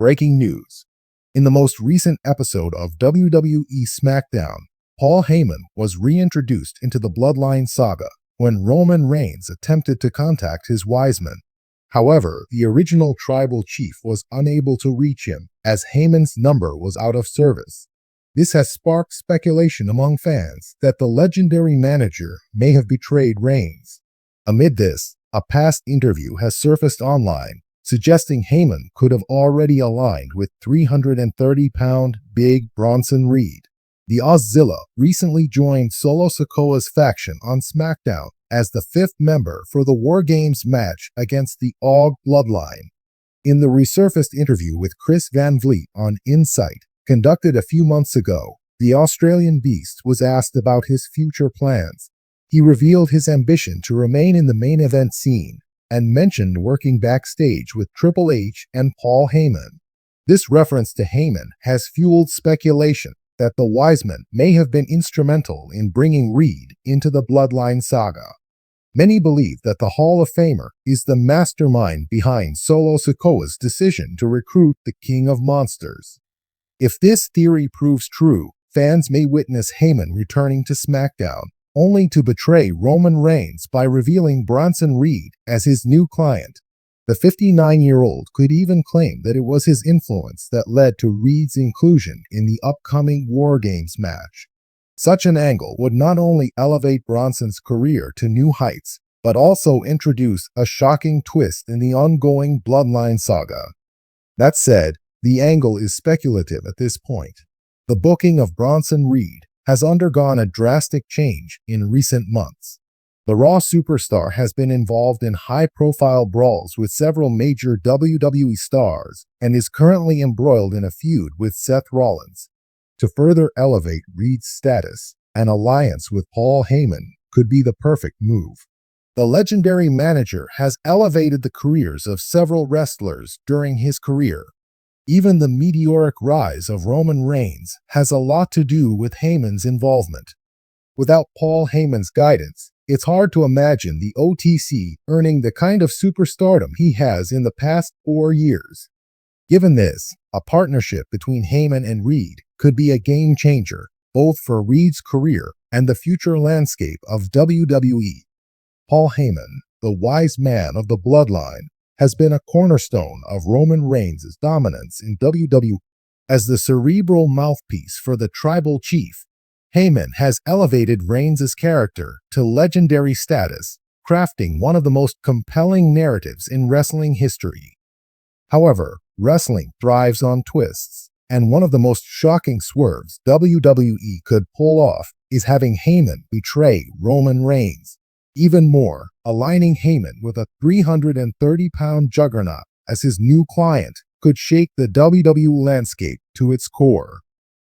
Breaking news. In the most recent episode of WWE SmackDown, Paul Heyman was reintroduced into the Bloodline saga when Roman Reigns attempted to contact his wise men. However, the original tribal chief was unable to reach him as Heyman's number was out of service. This has sparked speculation among fans that the legendary manager may have betrayed Reigns. Amid this, a past interview has surfaced online suggesting Heyman could have already aligned with 330-pound Big Bronson Reed. The Auszilla recently joined Solo Sikoa's faction on SmackDown as the fifth member for the War Games match against the Og Bloodline. In the resurfaced interview with Chris Van Vliet on Insight, conducted a few months ago, the Australian Beast was asked about his future plans. He revealed his ambition to remain in the main event scene and mentioned working backstage with Triple H and Paul Heyman. This reference to Heyman has fueled speculation that the Wiseman may have been instrumental in bringing Reed into the Bloodline saga. Many believe that the Hall of Famer is the mastermind behind Solo Sikoa's decision to recruit the King of Monsters. If this theory proves true, fans may witness Heyman returning to SmackDown, only to betray Roman Reigns by revealing Bronson Reed as his new client. The 59-year-old could even claim that it was his influence that led to Reed's inclusion in the upcoming War Games match. Such an angle would not only elevate Bronson's career to new heights, but also introduce a shocking twist in the ongoing Bloodline saga. That said, the angle is speculative at this point. The booking of Bronson Reed has undergone a drastic change in recent months. The Raw superstar has been involved in high-profile brawls with several major WWE stars and is currently embroiled in a feud with Seth Rollins. To further elevate Reed's status, an alliance with Paul Heyman could be the perfect move. The legendary manager has elevated the careers of several wrestlers during his career. Even the meteoric rise of Roman Reigns has a lot to do with Heyman's involvement. Without Paul Heyman's guidance, it's hard to imagine the OTC earning the kind of superstardom he has in the past 4 years. Given this, a partnership between Heyman and Reed could be a game changer, both for Reed's career and the future landscape of WWE. Paul Heyman, the wise man of the Bloodline, has been a cornerstone of Roman Reigns' dominance in WWE. As the cerebral mouthpiece for the tribal chief, Heyman has elevated Reigns' character to legendary status, crafting one of the most compelling narratives in wrestling history. However, wrestling thrives on twists, and one of the most shocking swerves WWE could pull off is having Heyman betray Roman Reigns. Even more, aligning Heyman with a 330-pound juggernaut as his new client could shake the WWE landscape to its core.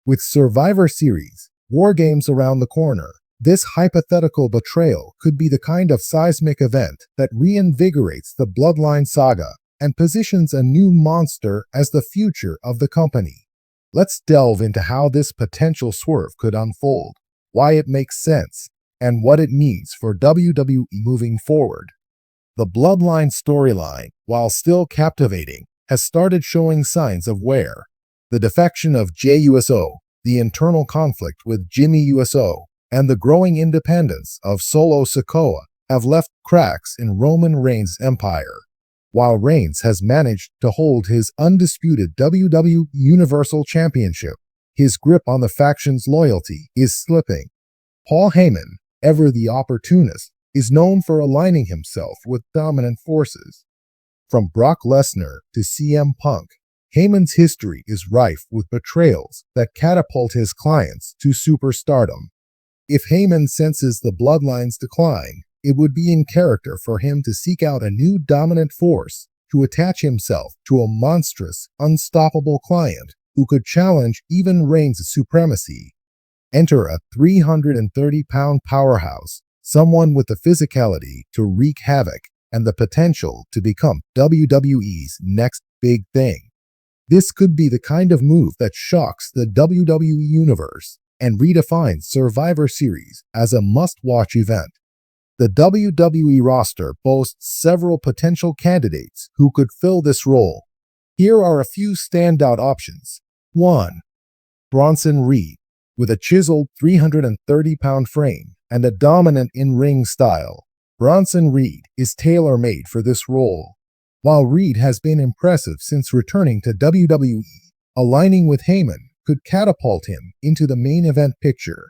With Survivor Series, War Games around the corner, this hypothetical betrayal could be the kind of seismic event that reinvigorates the Bloodline saga and positions a new monster as the future of the company. Let's delve into how this potential swerve could unfold, why it makes sense, and what it means for WWE moving forward. The Bloodline storyline, while still captivating, has started showing signs of wear. The defection of Jey Uso, the internal conflict with Jimmy Uso, and the growing independence of Solo Sikoa have left cracks in Roman Reigns' empire. While Reigns has managed to hold his undisputed WWE Universal Championship, his grip on the faction's loyalty is slipping. Paul Heyman, ever the opportunist, is known for aligning himself with dominant forces. From Brock Lesnar to CM Punk, Heyman's history is rife with betrayals that catapult his clients to superstardom. If Heyman senses the Bloodline's decline, it would be in character for him to seek out a new dominant force to attach himself to a monstrous, unstoppable client who could challenge even Reigns' supremacy. Enter a 330-pound powerhouse, someone with the physicality to wreak havoc and the potential to become WWE's next big thing. This could be the kind of move that shocks the WWE Universe and redefines Survivor Series as a must-watch event. The WWE roster boasts several potential candidates who could fill this role. Here are a few standout options. 1. Bronson Reed. With a chiseled 330-pound frame and a dominant in-ring style, Bronson Reed is tailor-made for this role. While Reed has been impressive since returning to WWE, aligning with Heyman could catapult him into the main event picture.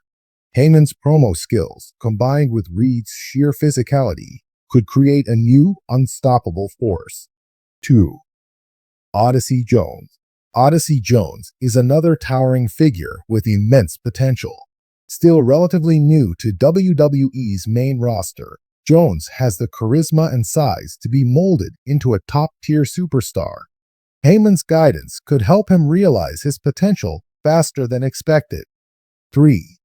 Heyman's promo skills, combined with Reed's sheer physicality, could create a new, unstoppable force. 2. Odyssey Jones. Odyssey Jones is another towering figure with immense potential. Still relatively new to WWE's main roster, Jones has the charisma and size to be molded into a top-tier superstar. Heyman's guidance could help him realize his potential faster than expected. 3.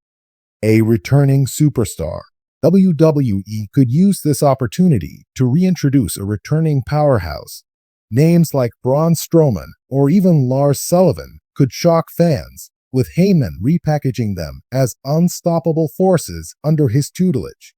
A returning superstar. WWE could use this opportunity to reintroduce a returning powerhouse. Names like Braun Strowman or even Lars Sullivan could shock fans, with Heyman repackaging them as unstoppable forces under his tutelage.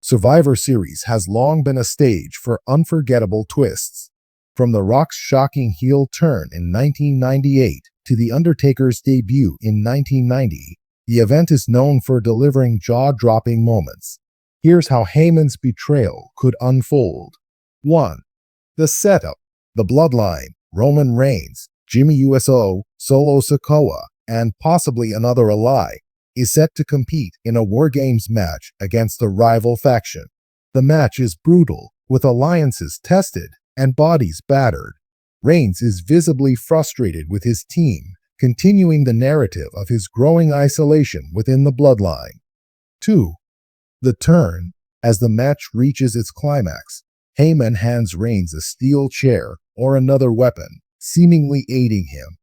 Survivor Series has long been a stage for unforgettable twists. From The Rock's shocking heel turn in 1998 to The Undertaker's debut in 1990, the event is known for delivering jaw-dropping moments. Here's how Heyman's betrayal could unfold. 1. The setup. The Bloodline, Roman Reigns, Jimmy Uso, Solo Sikoa, and possibly another ally, is set to compete in a War Games match against a rival faction. The match is brutal, with alliances tested and bodies battered. Reigns is visibly frustrated with his team, continuing the narrative of his growing isolation within the Bloodline. 2. The turn. As the match reaches its climax, Heyman hands Reigns a steel chair or another weapon, seemingly aiding him.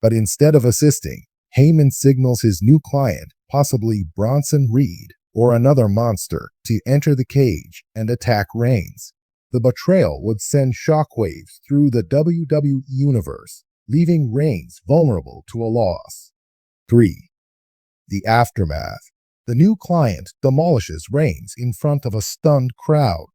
But instead of assisting, Heyman signals his new client, possibly Bronson Reed or another monster, to enter the cage and attack Reigns. The betrayal would send shockwaves through the WWE Universe, leaving Reigns vulnerable to a loss. 3. The aftermath. The new client demolishes Reigns in front of a stunned crowd.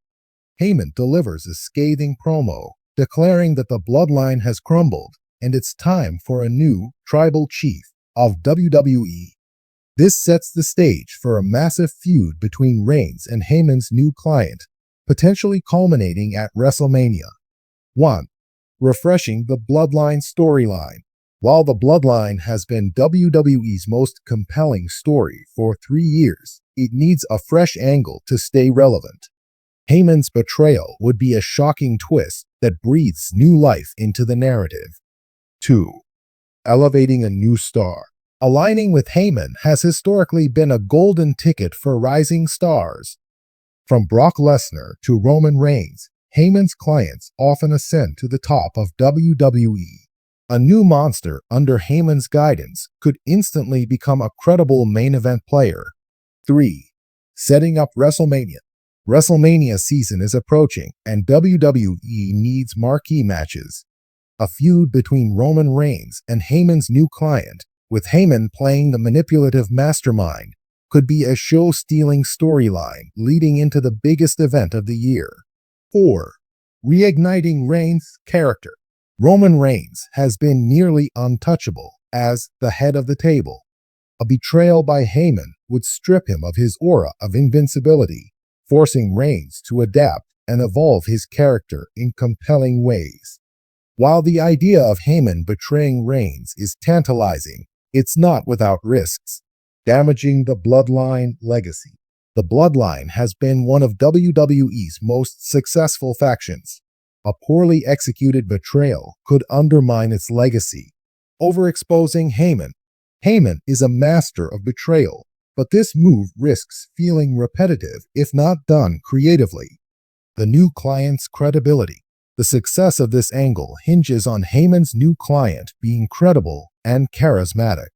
Heyman delivers a scathing promo, declaring that the Bloodline has crumbled and it's time for a new tribal chief of WWE. This sets the stage for a massive feud between Reigns and Heyman's new client, potentially culminating at WrestleMania. 1. Refreshing the Bloodline storyline. While the Bloodline has been WWE's most compelling story for 3 years, it needs a fresh angle to stay relevant. Heyman's betrayal would be a shocking twist that breathes new life into the narrative. 2. Elevating a new star. Aligning with Heyman has historically been a golden ticket for rising stars. From Brock Lesnar to Roman Reigns, Heyman's clients often ascend to the top of WWE. A new monster under Heyman's guidance could instantly become a credible main event player. 3. Setting up WrestleMania. WrestleMania season is approaching, and WWE needs marquee matches. A feud between Roman Reigns and Heyman's new client, with Heyman playing the manipulative mastermind, could be a show-stealing storyline leading into the biggest event of the year. 4. Reigniting Reigns' character. Roman Reigns has been nearly untouchable as the head of the table. A betrayal by Heyman would strip him of his aura of invincibility, forcing Reigns to adapt and evolve his character in compelling ways. While the idea of Heyman betraying Reigns is tantalizing, it's not without risks. Damaging the Bloodline legacy. The Bloodline has been one of WWE's most successful factions. A poorly executed betrayal could undermine its legacy. Overexposing Heyman. Heyman is a master of betrayal, but this move risks feeling repetitive if not done creatively. The new client's credibility. The success of this angle hinges on Heyman's new client being credible and charismatic.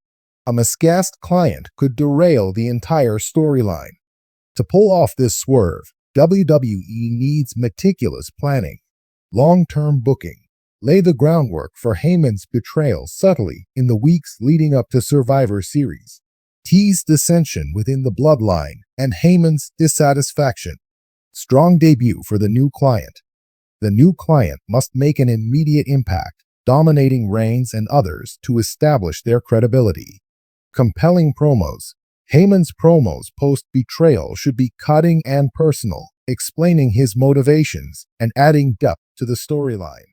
A miscast client could derail the entire storyline. To pull off this swerve, WWE needs meticulous planning. Long-term booking. Lay the groundwork for Heyman's betrayal subtly in the weeks leading up to Survivor Series. Tease dissension within the Bloodline and Heyman's dissatisfaction. Strong debut for the new client. The new client must make an immediate impact, dominating Reigns and others to establish their credibility. Compelling promos. Heyman's promos post-betrayal should be cutting and personal, explaining his motivations and adding depth to the storyline.